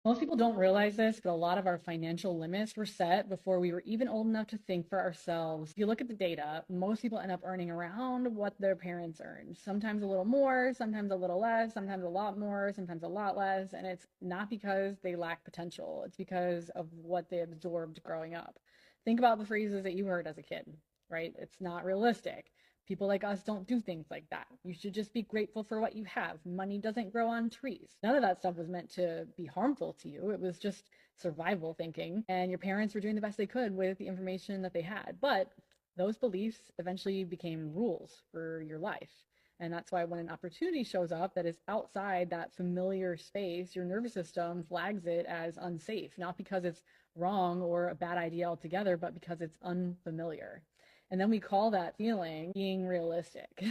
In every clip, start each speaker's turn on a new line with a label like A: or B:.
A: Most people don't realize this, but a lot of our financial limits were set before we were even old enough to think for ourselves. If you look at the data, most people end up earning around what their parents earned. Sometimes a little more, sometimes a little less, sometimes a lot more, sometimes a lot less. And it's not because they lack potential, it's because of what they absorbed growing up. Think about the phrases that you heard as a kid, right? It's not realistic. People like us don't do things like that. You should just be grateful for what you have. Money doesn't grow on trees. None of that stuff was meant to be harmful to you. It was just survival thinking. And your parents were doing the best they could with the information that they had. But those beliefs eventually became rules for your life. And that's why when an opportunity shows up that is outside that familiar space, your nervous system flags it as unsafe, not because it's wrong or a bad idea altogether, but because it's unfamiliar. And then we call that feeling being realistic.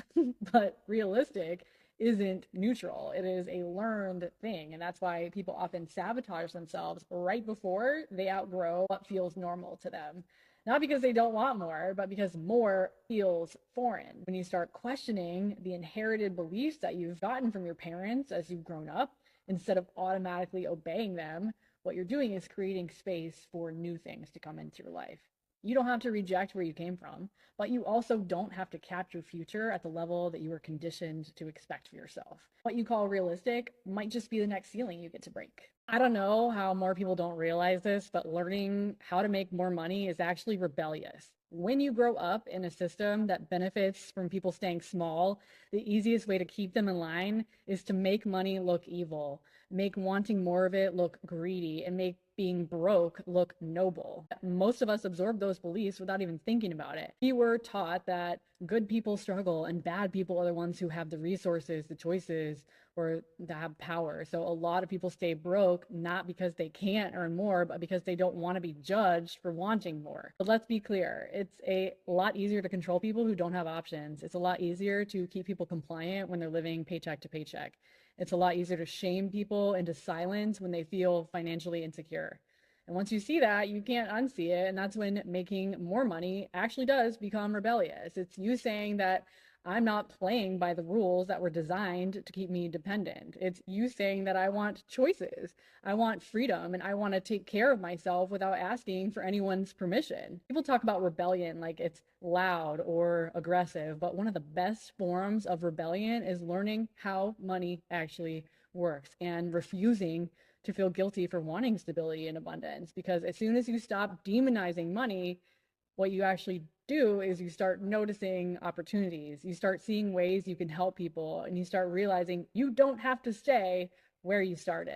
A: But realistic isn't neutral, it is a learned thing. And that's why people often sabotage themselves right before they outgrow what feels normal to them. Not because they don't want more, but because more feels foreign. When you start questioning the inherited beliefs that you've gotten from your parents as you've grown up, instead of automatically obeying them, what you're doing is creating space for new things to come into your life. You don't have to reject where you came from, but you also don't have to cap your future at the level that you were conditioned to expect for yourself. What you call realistic might just be the next ceiling you get to break. I don't know how more people don't realize this, but learning how to make more money is actually rebellious. When you grow up in a system that benefits from people staying small, the easiest way to keep them in line is to make money look evil, make wanting more of it look greedy, and make being broke look noble. Most of us absorb those beliefs without even thinking about it. We were taught that good people struggle and bad people are the ones who have the resources, the choices, or that have power. So a lot of people stay broke not because they can't earn more, but because they don't want to be judged for wanting more. But let's be clear, it's a lot easier to control people who don't have options. It's a lot easier to keep people compliant when they're living paycheck to paycheck. It's a lot easier to shame people into silence when they feel financially insecure. And once you see that, you can't unsee it. And that's when making more money actually does become rebellious. It's you saying that I'm not playing by the rules that were designed to keep me dependent. It's you saying that I want choices, I want freedom, and I want to take care of myself without asking for anyone's permission. People talk about rebellion like it's loud or aggressive, but one of the best forms of rebellion is learning how money actually works and refusing to feel guilty for wanting stability and abundance. Because as soon as you stop demonizing money, what you actually do is you start noticing opportunities. You start seeing ways you can help people, and you start realizing you don't have to stay where you started.